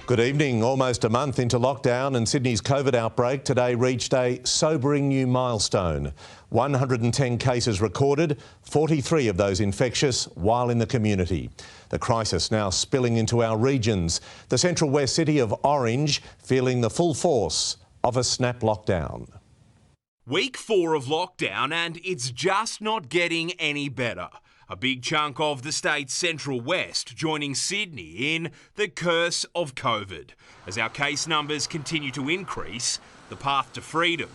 Good evening. Almost a month into lockdown and Sydney's COVID outbreak today reached a sobering new milestone. 110 cases recorded, 43 of those infectious while in the community. The crisis now spilling into our regions. The central west city of Orange feeling the full force of a snap lockdown. Week 4 of lockdown and it's just not getting any better. A big chunk of the state's central west joining Sydney in the curse of COVID. As our case numbers continue to increase, the path to freedom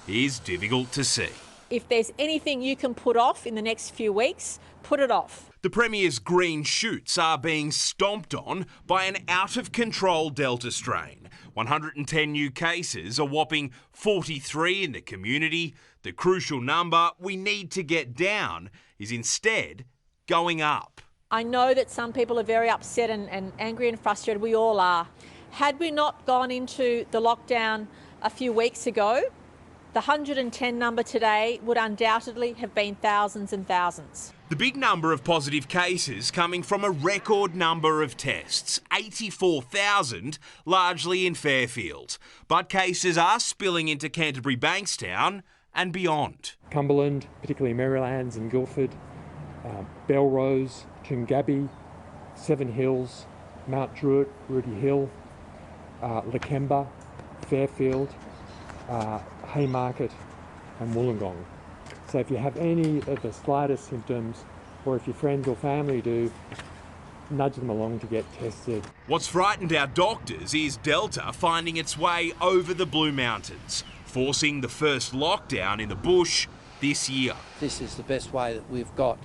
is difficult to see. If there's anything you can put off in the next few weeks, put it off. The Premier's green shoots are being stomped on by an out-of-control Delta strain. 110 new cases, a whopping 43 in the community. The crucial number we need to get down is instead going up. I know that some people are very upset and angry and frustrated. We all are. Had we not gone into the lockdown a few weeks ago, the 110 number today would undoubtedly have been thousands and thousands. The big number of positive cases coming from a record number of tests, 84,000, largely in Fairfield. But cases are spilling into Canterbury Bankstown and beyond. Cumberland, particularly Marylands and Guildford, Belrose, Toongabbie, Seven Hills, Mount Druitt, Rudy Hill, Lakemba, Fairfield, Haymarket and Wollongong. So if you have any of the slightest symptoms, or if your friends or family do, nudge them along to get tested. What's frightened our doctors is Delta finding its way over the Blue Mountains, forcing the first lockdown in the bush this year. This is the best way that we've got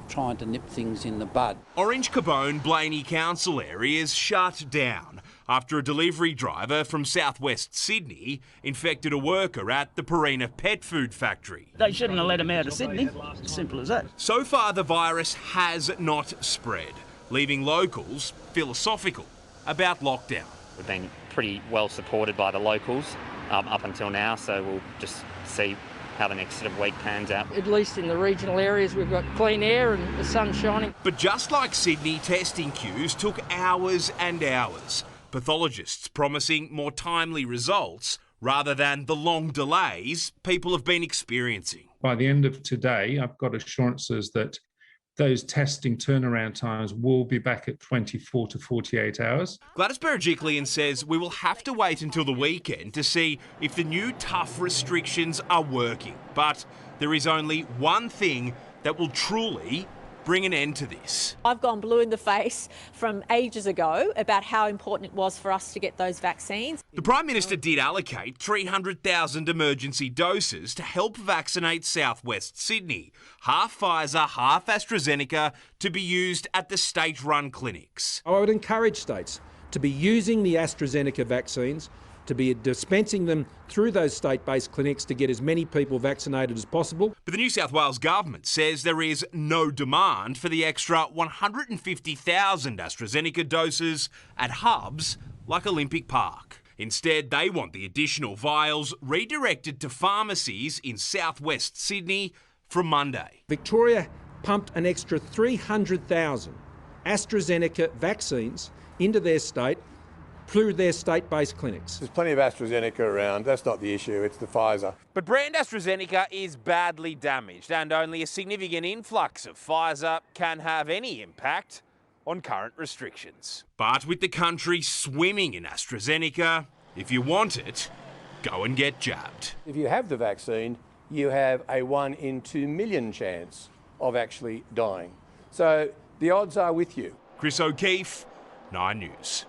trying to nip things in the bud. Orange Cabone Blaney Council area is shut down after a delivery driver from southwest Sydney infected a worker at the Perina pet food factory. They shouldn't have let him out of Sydney, simple as that. So far the virus has not spread, leaving locals philosophical about lockdown. We've been pretty well supported by the locals up until now, so we'll just see how the next sort of week pans out. At least in the regional areas we've got clean air and the sun shining. But just like Sydney, testing queues took hours and hours. Pathologists promising more timely results rather than the long delays people have been experiencing. By the end of today, I've got assurances that those testing turnaround times will be back at 24 to 48 hours. Gladys Berejiklian says we will have to wait until the weekend to see if the new tough restrictions are working. But there is only one thing that will truly bring an end to this. I've gone blue in the face from ages ago about how important it was for us to get those vaccines. The Prime Minister did allocate 300,000 emergency doses to help vaccinate southwest Sydney. Half Pfizer, half AstraZeneca, to be used at the state-run clinics. I would encourage states to be using the AstraZeneca vaccines, to be dispensing them through those state-based clinics to get as many people vaccinated as possible. But the New South Wales government says there is no demand for the extra 150,000 AstraZeneca doses at hubs like Olympic Park. Instead, they want the additional vials redirected to pharmacies in southwest Sydney from Monday. Victoria pumped an extra 300,000 AstraZeneca vaccines into their state through their state-based clinics. There's plenty of AstraZeneca around. That's not the issue, it's the Pfizer. But brand AstraZeneca is badly damaged and only a significant influx of Pfizer can have any impact on current restrictions. But with the country swimming in AstraZeneca, if you want it, go and get jabbed. If you have the vaccine, you have a 1 in 2 million chance of actually dying. So the odds are with you. Chris O'Keefe, 9 News.